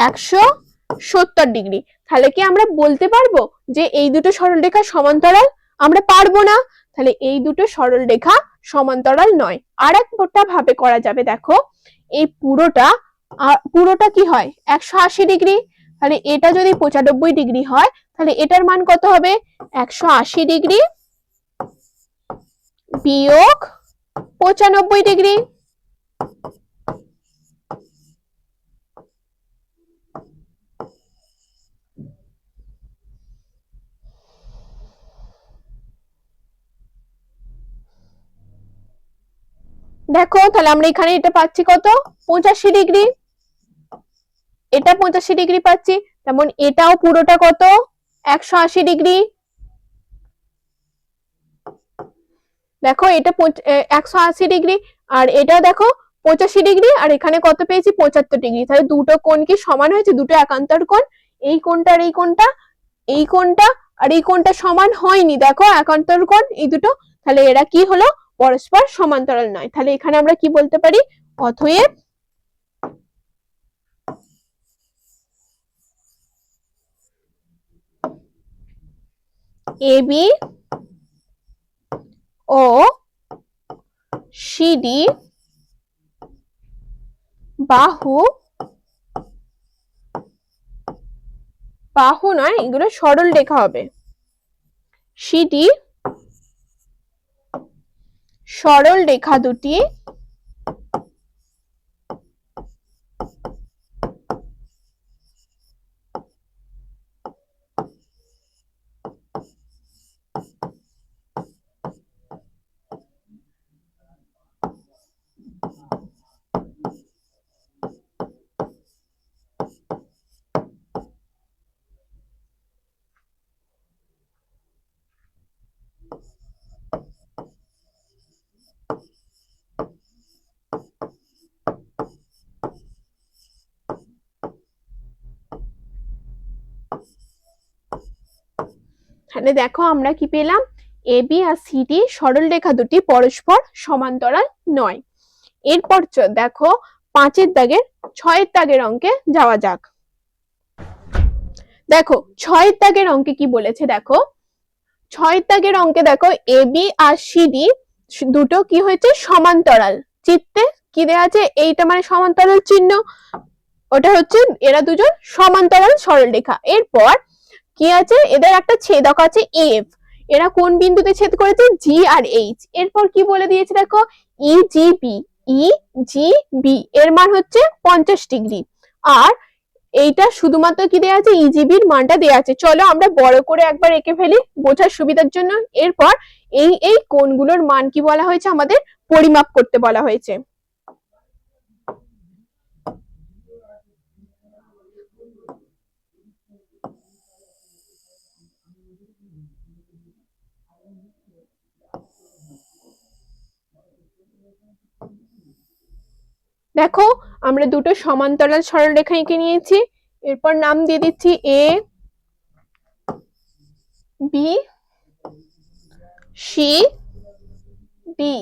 170 ডিগ্রি। তাহলে কি আমরা বলতে পারবো যে এই দুটো সরল রেখা সমান্তরাল? আমরা পারবো না। তাহলে এই দুটো সরল রেখা সমান্তরাল নয়। আর একটা ভাবে করা যাবে, দেখো এই পুরোটা কি হয় 180 ডিগ্রি, তাহলে এটা যদি 95 ডিগ্রি হয় তাহলে এটার মান কত হবে 180 ডিগ্রি বিয়োগ 95 ডিগ্রি। দেখো তাহলে আমরা এখানে এটা পাচ্ছি কত 85 ডিগ্রি, এটা 85 ডিগ্রি পাচ্ছি, তেমন এটাও পুরোটা কত 180 ডিগ্রি। দেখো এটা 180 ডিগ্রি আর এটা দেখো 85 ডিগ্রি, আর এখানে কত পেয়েছি 75 ডিগ্রি। তাহলে দুটো কোণ কি সমান হয়েছে? দুটো একান্তর কোণ। এই কোণটা আর এই কোণটা, এই কোণটা আর এই কোণটা সমান হয়নি, দেখো একান্তর কোণ এই দুটো। তাহলে এরা কি হলো? পরস্পর সমান্তরাল নয়। তাহলে এখানে আমরা কি বলতে পারি? অতএব এবি ও সিডি বাহু নয়, এগুলো সরল রেখা হবে। সিডি সরল রেখা দুটি তাহলে দেখো আমরা কি পেলাম? এবি আর সিডি সরল রেখা দুটি পরস্পর সমান্তরাল নয়। এরপর দেখো 5 দাগের 6 দাগের অঙ্কে যাওয়া যাক। দেখো 6 দাগের অঙ্কে কি বলেছে, দেখো 6 দাগের অঙ্কে দেখো এবি আর সিডি দুটো কি হয়েছে সমান্তরাল। চিত্রে কি দেওয়া আছে? এইটা মানে সমান্তরাল চিহ্ন, ওটা হচ্ছে এরা দুজন সমান্তরাল সরল রেখা। এরপর কি আছে? এদের একটা ছেদক আছে এফ, এরা কোন বিন্দুতে ছেদ করেছে? জি আর এইচ। এরপর কি বলে দিয়েছে দেখো ইজিবি এর মান হচ্ছে 50 ডিগ্রি। আর এইটা শুধুমাত্র কি দেয়া আছে? ইজিবির মানটা দেয়া আছে। চলো আমরা বড় করে একবার এঁকে ফেলি বোঝার সুবিধার জন্য। এরপর এই কোণগুলোর মান কি বলা হয়েছে? আমাদের পরিমাপ করতে বলা হয়েছে। দেখো আমরা দুটো সমান্তরাল সরলরেখা এঁকে নিয়েছি। এরপর নাম দিয়ে দিচ্ছি এ বি সি ডি।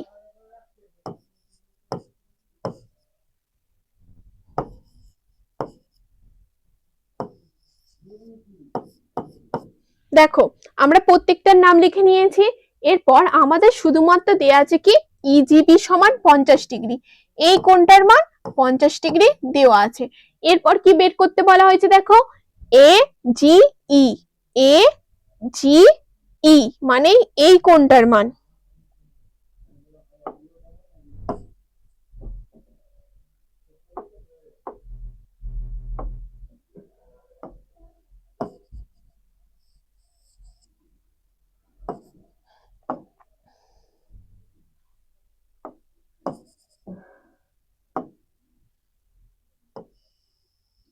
দেখো আমরা প্রত্যেকটার নাম লিখে নিয়েছি। এরপর আমাদের শুধুমাত্র দেয়া আছে কি ইজিবি সমান 50 ডিগ্রি, এই কোণটার মান 50 ডিগ্রি দেওয়া আছে। এরপর কি বের করতে বলা হয়েছে? দেখো এ জি ই মানে এই কোণটার মান।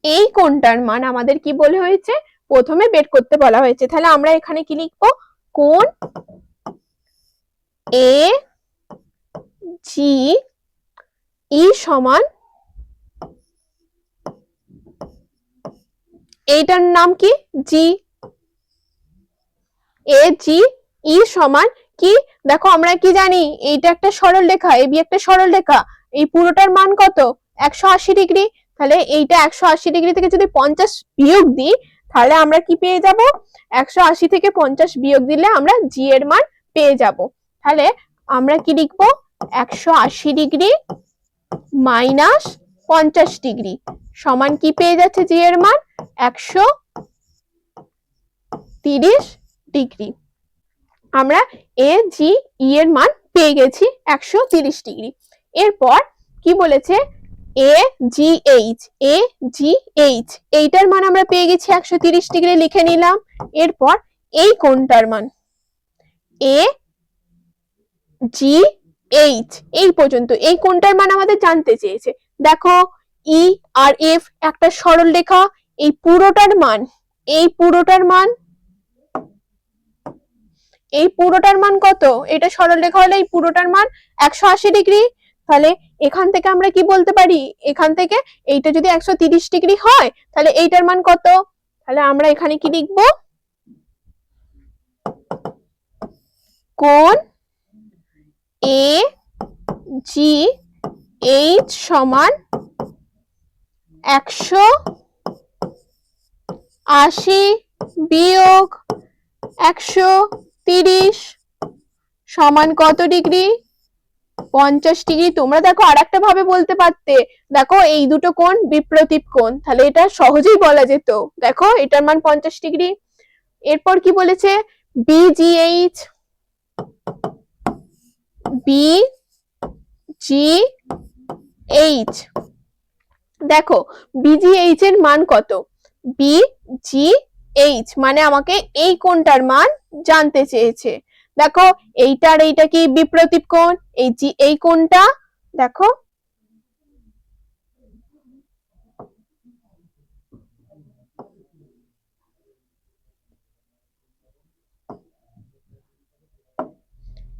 এই কোণটার মান আমাদের কি বলে হয়েছে? প্রথমে বের করতে বলা হয়েছে। তাহলে আমরা এখানে কি লিখবো? কোণ এ জি ই সমান, এইটার নাম কি জি, এ জি ই সমান কি, দেখো আমরা কি জানি, এইটা একটা সরল রেখা, এবি একটা সরল রেখা, এই পুরোটার মান কত 180 ডিগ্রি, তাহলে এইটা 180 ডিগ্রি থেকে যদি 50 বিয়োগ দিই তাহলে আমরা কি পেয়ে যাব, 180 থেকে 50 বিয়োগ দিলে আমরা জি এর মান পেয়ে যাব। তাহলে আমরা কি লিখবো, 180 ডিগ্রি মাইনাস 50 ডিগ্রি সমান কি পেয়ে যাচ্ছে জি এর মান 130 ডিগ্রি। আমরা এ জি ই এর মান পেয়ে গেছি 130 ডিগ্রি। এরপর কি বলেছে, এ জি এইচ, এ জি এইচ এইটার মান আমরা পেয়ে গেছি 130 ডিগ্রি, লিখে নিলাম। এরপর এই কোণটার মান এ জি এইচ, এই পর্যন্ত এই কোণটার মান আমাদের জানতে চেয়েছে। দেখো ই আর এফ একটা সরল রেখা, এই পুরোটার মান, এই পুরোটার মান, এই পুরোটার মান কত, এটা সরল রেখা হলে এই পুরোটার মান 180 ডিগ্রি। তাহলে এখান থেকে আমরা কি বলতে পারি, এখান থেকে এইটা যদি 130 ডিগ্রি হয় তাহলে এইটার মান কত, তাহলে আমরা এখানে কি লিখবো, কোণ এ জি এইচ সমান 180 বিয়োগ 130 সমান কত ডিগ্রি, 50 ডিগ্রি। তোমরা দেখো আরেকটা ভাবে বলতে পারতে, দেখো এই দুটো কোণ বিপ্রতীপ কোণ, তাহলে এটা সহজেই বলা যেত, দেখো এটার মান 50 ডিগ্রি। এরপর কি বলেছে, বিজিএইচ, বিজিএইচ, দেখো বিজিএইচ এর মান কত, বিজিএইচ মানে আমাকে এই কোণটার মান জানতে চেয়েছে। দেখো এইটা আর এইটা কি বিপ্রতীপ কোণ, এই কোণটা দেখো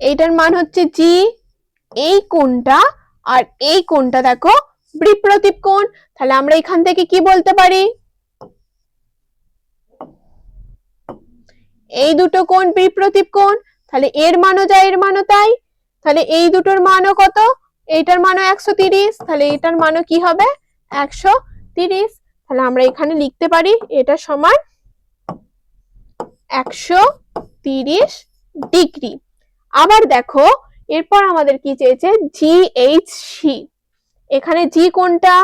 এইটার মান হচ্ছে জি, এই কোণটা আর এই কোণটা দেখো বিপ্রতীপ কোণ, তাহলে আমরা এখান থেকে কি বলতে পারি, এই দুটো কোণ বিপ্রতীপ কোণ, তাহলে এর মানও যা এর মানও তাই, তাহলে এই দুটোর মানও কত, এইটার মানও 130, তাহলে এটার মানও কি হবে 130, তাহলে আমরা এখানে লিখতে পারি এটা সমান 130 ডিগ্রি। আবার দেখো এরপর আমাদের কি চেয়েছে, জি এইচ সি, এখানে জি কোনটা,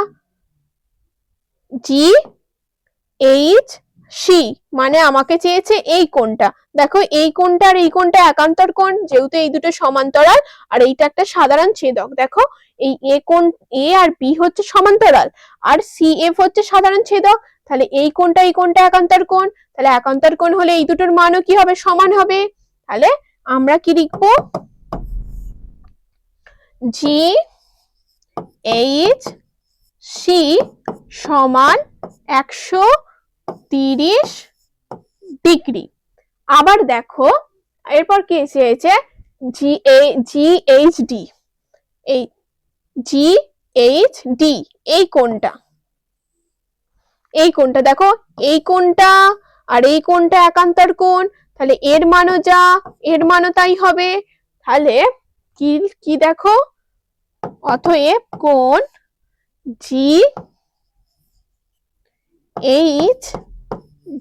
জি এইচ সি মানে আমাকে চেয়েছে এই কোণটা, দেখো এই কোণটা আর এই কোণটা একান্তর কোণ, যেহেতু এই দুটো সমান্তরাল আর এইটা একটা সাধারণ ছেদক, দেখো এই এ কোণ, এ আর বি হচ্ছে সমান্তরাল আর সি এফ হচ্ছে সাধারণ ছেদক, তাহলে এই কোণটা একান্তর কোণ, তাহলে একান্তর কোণ হলে এই দুটোর মানও কি হবে, সমান হবে। তাহলে আমরা কি লিখবো, জি এইচ সি সমান 130 ডিগ্রি। আবার দেখো এরপর কি চেয়েছে, জি এইচ ডি, এই জি এইচ ডি এই কোণটা, এই কোণটা দেখো এই কোণটা আর এই কোণটা একান্তর কোণ, তাহলে এর মানও যা এর মানও তাই হবে। তাহলে কি কি দেখো, অতএব কোণ জি এইচ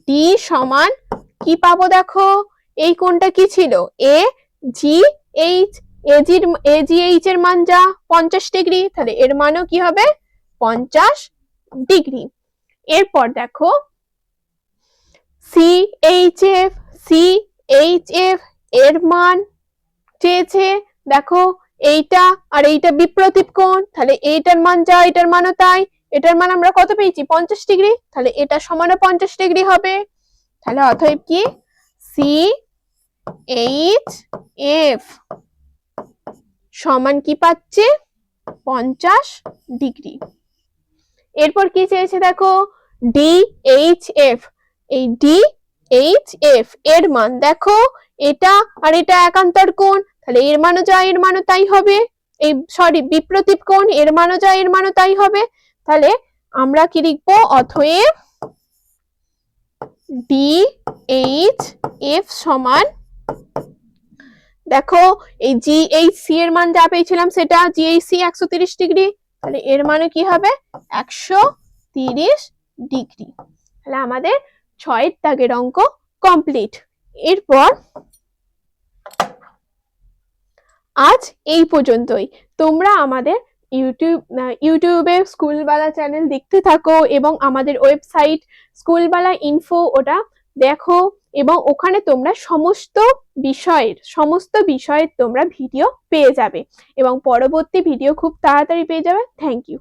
ডি সমান কি পাবো, দেখো এই কোণটা কি ছিল এ জি এইচ, এ জি এইচ এর মান যা 50 ডিগ্রি, তাহলে এর মানও কি হবে 50 ডিগ্রি। এরপর দেখো সি এইচ এফ এর মান চেয়েছে, দেখো এইটা আর এইটা বিপ্রতীপ কোণ, তাহলে এইটার মান যা এটার মানও তাই, এটার মান আমরা কত পেয়েছি 50 ডিগ্রি, তাহলে এটা সমানও 50 ডিগ্রি হবে। তাহলে অতএব কি সি এইচ এফ সমান কি পাচ্ছে 50 ডিগ্রি। এরপর কি চেয়েছে দেখো, ডি এইচ এফ, এই ডি এইচ এফ এর মান দেখো এটা আর এটা একান্তর কোণ, তাহলে এর মানও যা এর মানও তাই হবে, এই সরি বিপ্রতীপ কোণ, এর মানও যা এর মানও তাই হবে। তাহলে আমরা কি লিখবো, অতএব DHF সমান, দেখো এই GHC এর মান যা পেয়েছিলাম সেটা GHC 130 ডিগ্রি, তাহলে এর মানে কি হবে 130 ডিগ্রি। তাহলে আমাদের 6 দাগের অঙ্ক কমপ্লিট। এরপর আজ এই পর্যন্তই। তোমরা আমাদের ইউটিউবে স্কুলবালা চ্যানেল দেখতে থাকো এবং আমাদের ওয়েবসাইট স্কুলবালা ইনফো ওটা দেখো, এবং ওখানে তোমরা সমস্ত বিষয়ের তোমরা ভিডিও পেয়ে যাবে এবং পরবর্তী ভিডিও খুব তাড়াতাড়ি পেয়ে যাবে। Thank you.